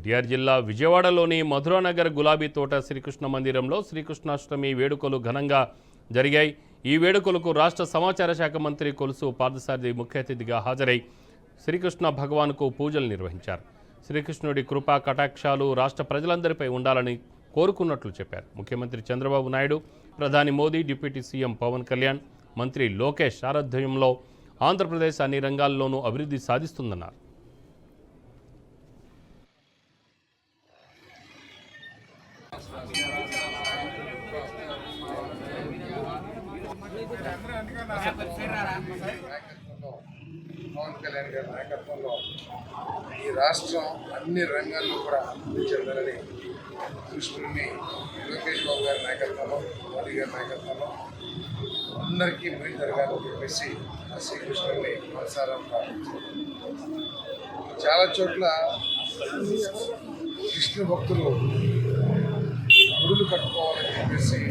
ఎన్టీఆర్ జిల్లా విజయవాడలోని మధురానగర్ గులాబీ తోట శ్రీకృష్ణ మందిరంలో శ్రీకృష్ణాష్టమి వేడుకలు ఘనంగా జరిగాయి. ఈ వేడుకలకు రాష్ట్ర సమాచార శాఖ మంత్రి కొలుసు పార్థసారథి ముఖ్య అతిథిగా హాజరై శ్రీకృష్ణ భగవాన్కు పూజలు నిర్వహించారు. శ్రీకృష్ణుడి కృపా కటాక్షాలు రాష్ట్ర ప్రజలందరిపై ఉండాలని కోరుకున్నట్లు చెప్పారు. ముఖ్యమంత్రి చంద్రబాబు నాయుడు, ప్రధాని మోదీ, డిప్యూటీ సీఎం పవన్ కళ్యాణ్, మంత్రి లోకేష్ సారథ్యంలో ఆంధ్రప్రదేశ్ అన్ని రంగాల్లోనూ అభివృద్ధి సాధిస్తుందన్నారు. పవన్ కళ్యాణ్ గారి నాయకత్వంలో ఈ రాష్ట్రం అన్ని రంగాల్లో కూడా అభివృద్ధి చెందాలని కృష్ణుడిని లోకేష్ బాబు గారి నాయకత్వంలో, మోదీ గారి నాయకత్వంలో అందరికీ మేలు జరగాలని చెప్పేసి ఆ శ్రీకృష్ణుడిని మనసారా ప్రార్థించారు. చాలా చోట్ల కృష్ణ భక్తులు గుడులు కట్టుకోవాలని చెప్పేసి